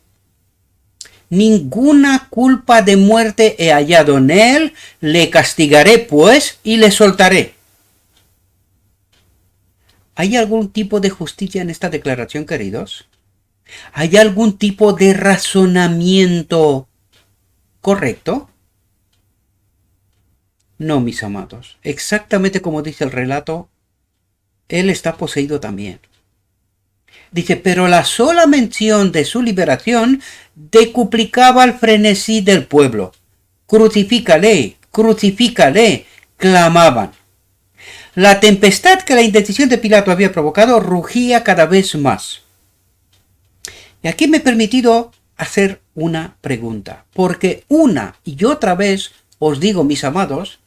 Ninguna culpa de muerte he hallado en él, le castigaré pues y le soltaré. ¿Hay algún tipo de justicia en esta declaración, queridos? ¿Hay algún tipo de razonamiento correcto? No, mis amados. Exactamente como dice el relato, él está poseído también. Dice, pero la sola mención de su liberación decuplicaba el frenesí del pueblo. Crucifícale, crucifícale, clamaban. La tempestad que la indecisión de Pilato había provocado rugía cada vez más. Y aquí me he permitido hacer una pregunta, porque una y otra vez os digo, mis amados,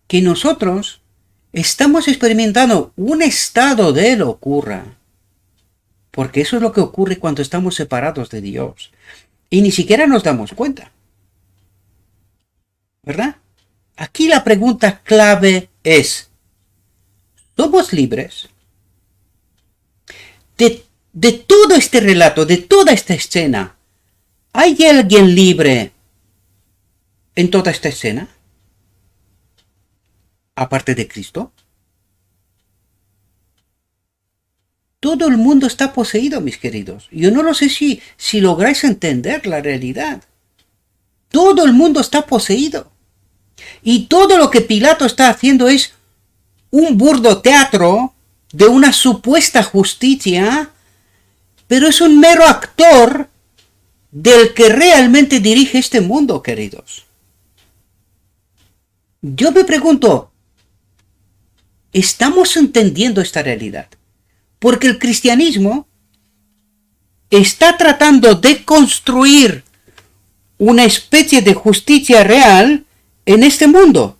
que nosotros estamos experimentando un estado de locura, porque eso es lo que ocurre cuando estamos separados de Dios, y ni siquiera nos damos cuenta, ¿verdad? Aquí la pregunta clave es, ¿somos libres? De todo este relato, de toda esta escena, ¿hay alguien libre en toda esta escena? Aparte de Cristo. Todo el mundo está poseído, mis queridos. Yo no lo sé si lográis entender la realidad. Todo el mundo está poseído. Y todo lo que Pilato está haciendo es un burdo teatro de una supuesta justicia, pero es un mero actor del que realmente dirige este mundo, queridos. Yo me pregunto, ¿estamos entendiendo esta realidad? Porque el cristianismo está tratando de construir una especie de justicia real en este mundo.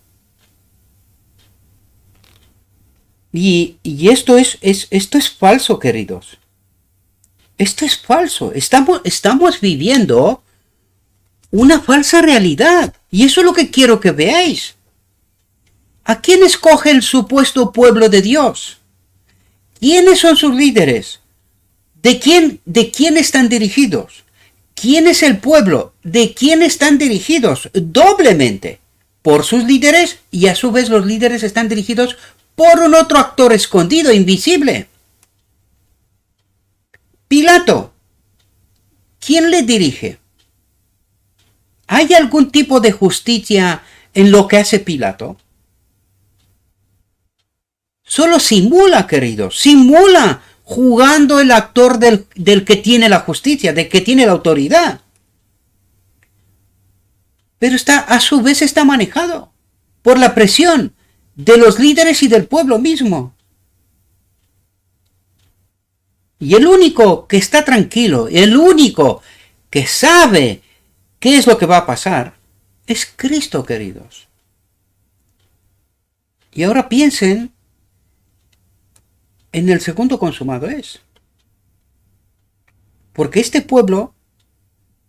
Y esto es falso, queridos. Esto es falso. Estamos viviendo una falsa realidad. Y eso es lo que quiero que veáis. ¿A quién escoge el supuesto pueblo de Dios? ¿Quiénes son sus líderes? ¿De quién están dirigidos? ¿Quién es el pueblo? ¿De quién están dirigidos? Doblemente. Por sus líderes, y a su vez los líderes están dirigidos por un otro actor escondido, invisible. Pilato. ¿Quién le dirige? ¿Hay algún tipo de justicia en lo que hace Pilato? Solo simula, queridos, simula jugando el actor del que tiene la justicia, del que tiene la autoridad. Pero a su vez está manejado por la presión de los líderes y del pueblo mismo. Y el único que está tranquilo, el único que sabe qué es lo que va a pasar, es Cristo, queridos. Y ahora piensen en el segundo consumado es. Porque este pueblo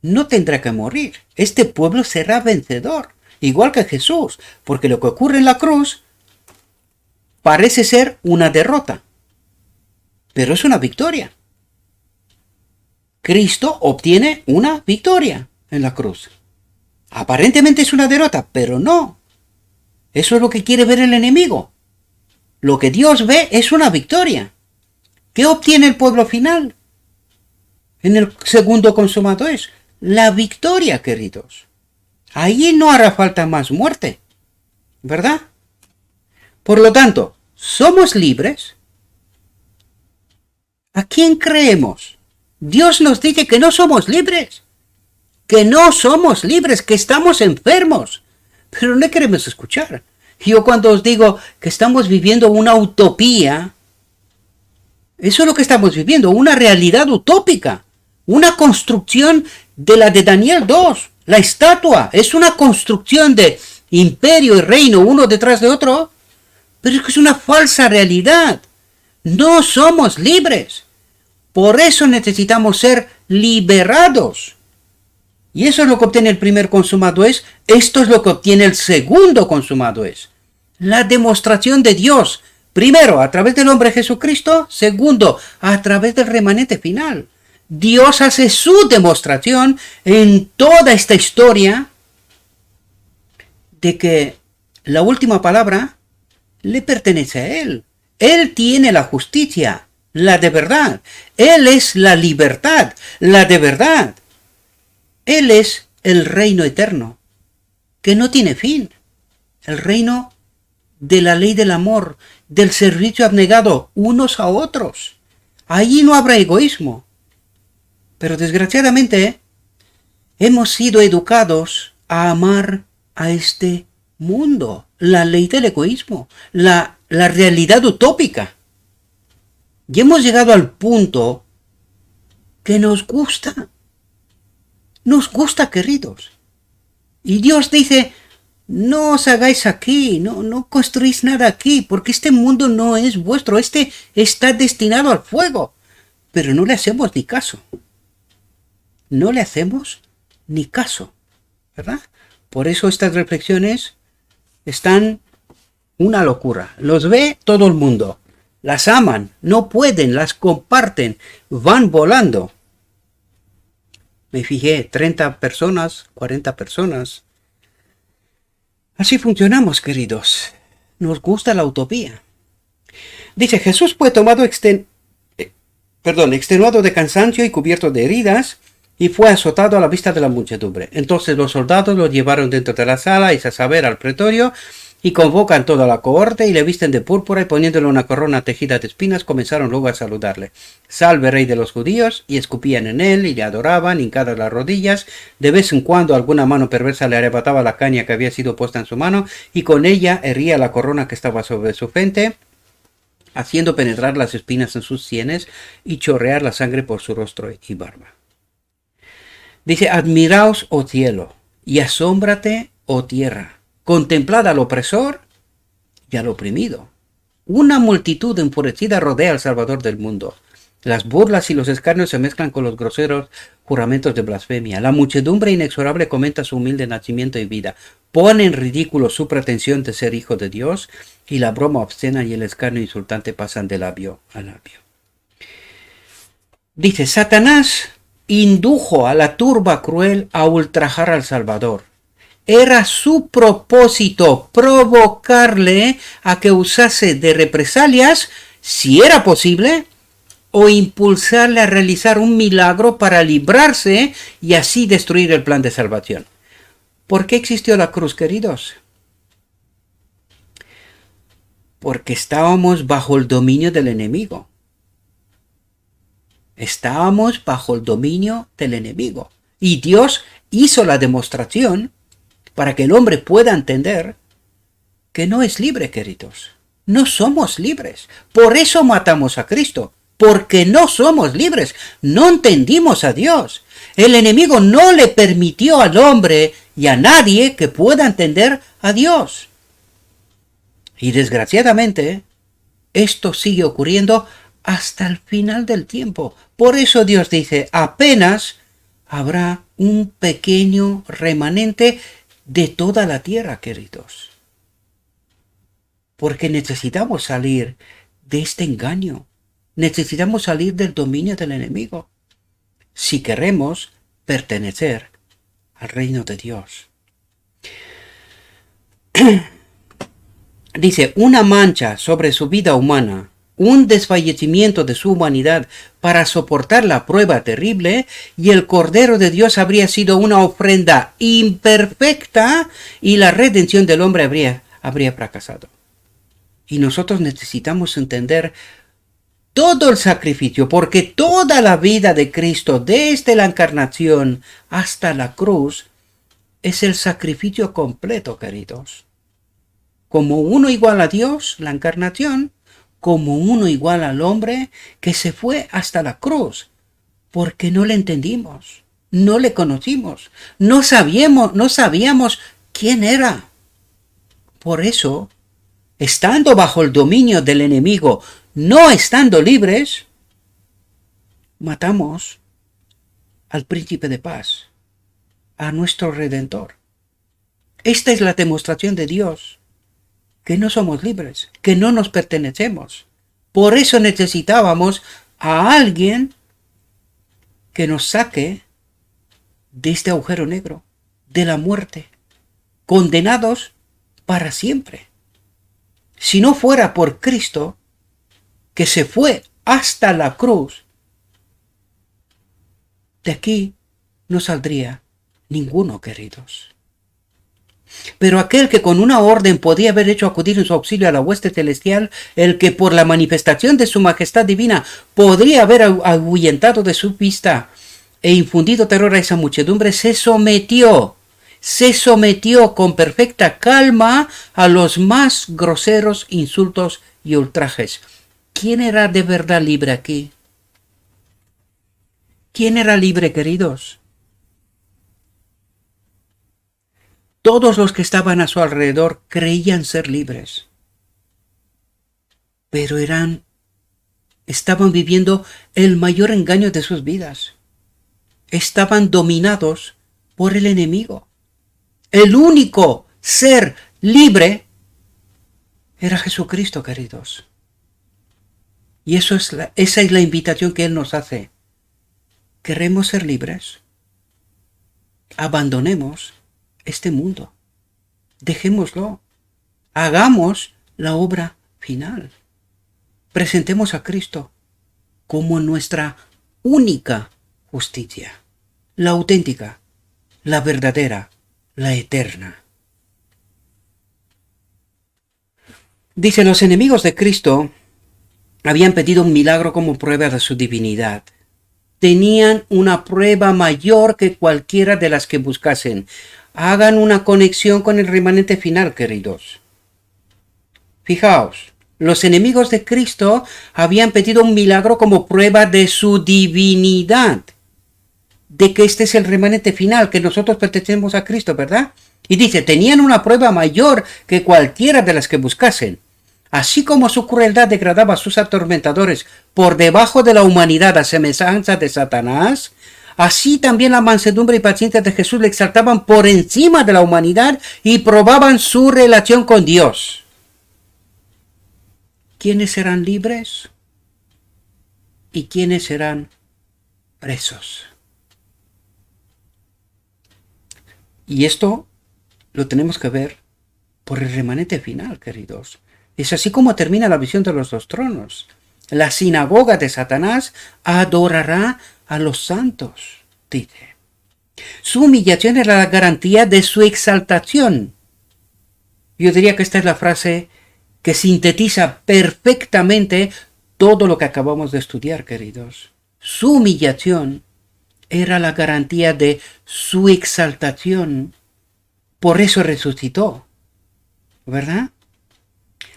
no tendrá que morir. Este pueblo será vencedor, igual que Jesús, porque lo que ocurre en la cruz parece ser una derrota, pero es una victoria. Cristo obtiene una victoria en la cruz. Aparentemente es una derrota, pero no. Eso es lo que quiere ver el enemigo. Lo que Dios ve es una victoria. ¿Qué obtiene el pueblo final? en el segundo consumado es la victoria, queridos. Ahí no hará falta más muerte, ¿verdad? Por lo tanto, ¿somos libres? ¿A quién creemos? Dios nos dice que no somos libres, que no somos libres, que estamos enfermos, pero no queremos escuchar. Yo cuando os digo que estamos viviendo una utopía, eso es lo que estamos viviendo, una realidad utópica, una construcción de la de Daniel 2, la estatua, es una construcción de imperio y reino uno detrás de otro, pero es que es una falsa realidad. No somos libres. Por eso necesitamos ser liberados. Y eso es lo que obtiene el primer consumado es. Esto es lo que obtiene el segundo consumado es. La demostración de Dios. Primero, a través del hombre Jesucristo. Segundo, a través del remanente final. Dios hace su demostración en toda esta historia de que la última palabra le pertenece a Él. Él tiene la justicia, la de verdad. Él es la libertad, la de verdad. Él es el reino eterno, que no tiene fin. El reino de la ley del amor, del servicio abnegado unos a otros. Allí no habrá egoísmo. Pero desgraciadamente hemos sido educados a amar a este mundo, la ley del egoísmo, la realidad utópica. Y hemos llegado al punto que nos gusta, queridos. Y Dios dice, no os hagáis aquí, no construís nada aquí, porque este mundo no es vuestro, este está destinado al fuego. Pero no le hacemos ni caso. No le hacemos ni caso, ¿verdad? Por eso estas reflexiones están una locura. Los ve todo el mundo. Las aman, no pueden, las comparten, van volando. Me fijé, 30 personas, 40 personas. Así funcionamos, queridos. Nos gusta la utopía. Dice, Jesús fue tomado extenuado de cansancio y cubierto de heridas, y fue azotado a la vista de la muchedumbre. Entonces los soldados lo llevaron dentro de la sala, y a saber al pretorio, y convocan toda la cohorte, y le visten de púrpura, y poniéndole una corona tejida de espinas, comenzaron luego a saludarle. Salve, rey de los judíos, y escupían en él, y le adoraban, hincadas las rodillas. De vez en cuando alguna mano perversa le arrebataba la caña que había sido puesta en su mano, y con ella herría la corona que estaba sobre su frente, haciendo penetrar las espinas en sus sienes, y chorrear la sangre por su rostro y barba. Dice, admiraos, oh cielo, y asómbrate, oh tierra. Contemplad al opresor y al oprimido. Una multitud enfurecida rodea al Salvador del mundo. Las burlas y los escarnios se mezclan con los groseros juramentos de blasfemia. La muchedumbre inexorable comenta su humilde nacimiento y vida. Pone en ridículo su pretensión de ser hijo de Dios, y la broma obscena y el escarnio insultante pasan de labio a labio. Dice, Satanás indujo a la turba cruel a ultrajar al Salvador. Era su propósito provocarle a que usase de represalias, si era posible, o impulsarle a realizar un milagro para librarse y así destruir el plan de salvación. ¿Por qué existió la cruz, queridos? Porque estábamos bajo el dominio del enemigo. Estábamos bajo el dominio del enemigo. Y Dios hizo la demostración para que el hombre pueda entender que no es libre, queridos. No somos libres. Por eso matamos a Cristo. Porque no somos libres. No entendimos a Dios. El enemigo no le permitió al hombre y a nadie que pueda entender a Dios. Y desgraciadamente, esto sigue ocurriendo hasta el final del tiempo. Por eso Dios dice, apenas habrá un pequeño remanente de toda la tierra, queridos. Porque necesitamos salir de este engaño. Necesitamos salir del dominio del enemigo. Si queremos pertenecer al reino de Dios. Dice, una mancha sobre su vida humana un desfallecimiento de su humanidad para soportar la prueba terrible, y el Cordero de Dios habría sido una ofrenda imperfecta y la redención del hombre habría fracasado. Y nosotros necesitamos entender todo el sacrificio, porque toda la vida de Cristo, desde la encarnación hasta la cruz, es el sacrificio completo, queridos. Como uno igual a Dios, la encarnación, como uno igual al hombre que se fue hasta la cruz, porque no le entendimos, no le conocimos, no sabíamos quién era. Por eso, estando bajo el dominio del enemigo, no estando libres, matamos al príncipe de paz, a nuestro Redentor. Esta es la demostración de Dios, que no somos libres, que no nos pertenecemos. Por eso necesitábamos a alguien que nos saque de este agujero negro, de la muerte, condenados para siempre. Si no fuera por Cristo, que se fue hasta la cruz, de aquí no saldría ninguno, queridos. Pero aquel que con una orden podía haber hecho acudir en su auxilio a la hueste celestial, el que por la manifestación de su majestad divina podría haber ahuyentado de su vista e infundido terror a esa muchedumbre, se sometió con perfecta calma a los más groseros insultos y ultrajes. ¿Quién era de verdad libre aquí? ¿Quién era libre, queridos? Todos los que estaban a su alrededor creían ser libres, pero estaban viviendo el mayor engaño de sus vidas. Estaban dominados por el enemigo. El único ser libre era Jesucristo, queridos. Y esa es la invitación que Él nos hace. ¿Queremos ser libres? Abandonemos este mundo. Dejémoslo. Hagamos la obra final. Presentemos a Cristo como nuestra única justicia. La auténtica, la verdadera, la eterna. Dice, los enemigos de Cristo habían pedido un milagro como prueba de su divinidad. Tenían una prueba mayor que cualquiera de las que buscasen. Hagan una conexión con el remanente final, queridos. Fijaos, los enemigos de Cristo habían pedido un milagro como prueba de su divinidad, de que este es el remanente final, que nosotros pertenecemos a Cristo, ¿verdad? Y dice, tenían una prueba mayor que cualquiera de las que buscasen. Así como su crueldad degradaba a sus atormentadores por debajo de la humanidad a semejanza de Satanás, así también la mansedumbre y paciencia de Jesús le exaltaban por encima de la humanidad y probaban su relación con Dios. ¿Quiénes serán libres? ¿Y quiénes serán presos? Y esto lo tenemos que ver por el remanente final, queridos. Es así como termina la visión de los dos tronos. La sinagoga de Satanás adorará a los santos, dice. Su humillación era la garantía de su exaltación. Yo diría que esta es la frase que sintetiza perfectamente todo lo que acabamos de estudiar, queridos. Su humillación era la garantía de su exaltación. Por eso resucitó, ¿verdad?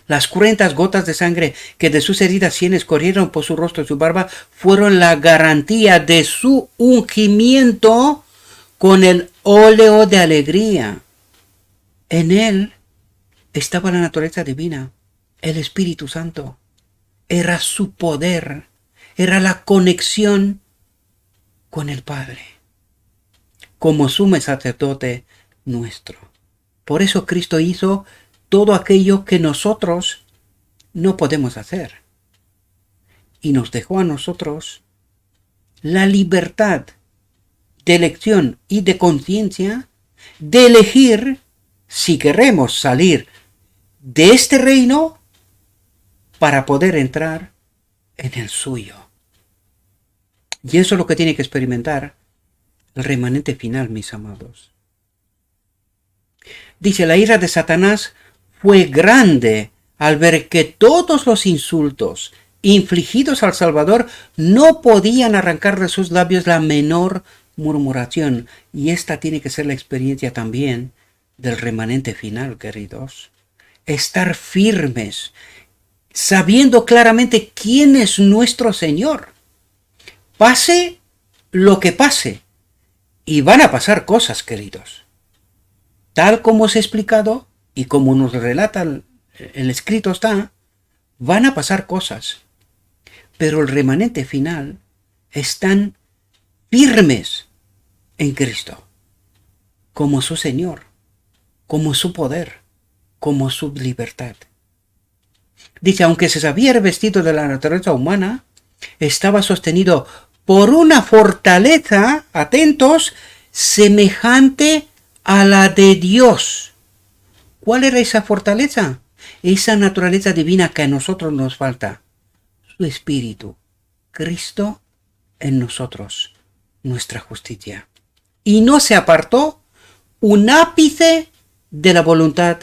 Las cruentas gotas de sangre que de sus heridas sienes corrieron por su rostro y su barba fueron la garantía de su ungimiento con el óleo de alegría. En él estaba la naturaleza divina, el Espíritu Santo. Era su poder, era la conexión con el Padre, como sumo sacerdote nuestro. Por eso Cristo hizo todo aquello que nosotros no podemos hacer. Y nos dejó a nosotros la libertad de elección y de conciencia de elegir si queremos salir de este reino para poder entrar en el suyo. Y eso es lo que tiene que experimentar el remanente final, mis amados. Dice, la ira de Satanás fue grande al ver que todos los insultos infligidos al Salvador no podían arrancar de sus labios la menor murmuración. Y esta tiene que ser la experiencia también del remanente final, queridos. Estar firmes, sabiendo claramente quién es nuestro Señor. Pase lo que pase. Y van a pasar cosas, queridos. Tal como os he explicado y como nos relata el escrito está, van a pasar cosas. Pero el remanente final están firmes en Cristo, como su Señor, como su poder, como su libertad. Dice, aunque se había revestido de la naturaleza humana, estaba sostenido por una fortaleza, atentos, semejante a la de Dios. ¿Cuál era esa fortaleza? Esa naturaleza divina que a nosotros nos falta. Su Espíritu, Cristo en nosotros, nuestra justicia. Y no se apartó un ápice de la voluntad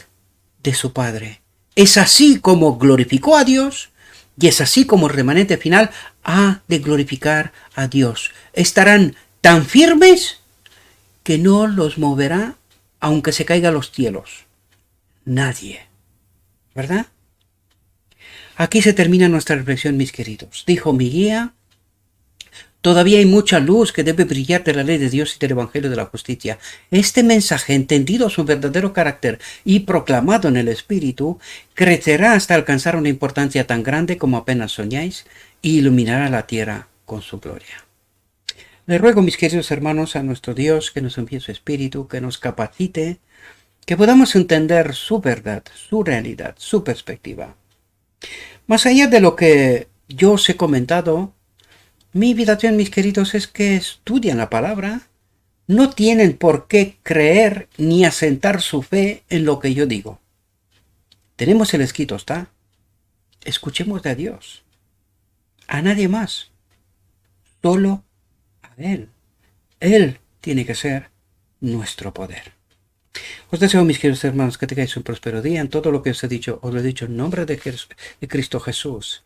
de su Padre. Es así como glorificó a Dios y es así como el remanente final ha de glorificar a Dios. Estarán tan firmes que no los moverá aunque se caigan los cielos. Nadie. ¿Verdad? Aquí se termina nuestra reflexión, mis queridos. Dijo mi guía, todavía hay mucha luz que debe brillar de la ley de Dios y del Evangelio de la Justicia. Este mensaje, entendido su verdadero carácter y proclamado en el Espíritu, crecerá hasta alcanzar una importancia tan grande como apenas soñáis y iluminará la tierra con su gloria. Le ruego, mis queridos hermanos, a nuestro Dios que nos envíe su Espíritu, que nos capacite, que podamos entender su verdad, su realidad, su perspectiva. Más allá de lo que yo os he comentado, mi invitación, mis queridos, es que estudien la palabra. No tienen por qué creer ni asentar su fe en lo que yo digo. Tenemos el escrito, ¿está? Escuchemos de Dios. A nadie más. Solo a Él. Él tiene que ser nuestro poder. Os deseo, mis queridos hermanos, que tengáis un próspero día. En todo lo que os he dicho, os lo he dicho en nombre de Cristo Jesús.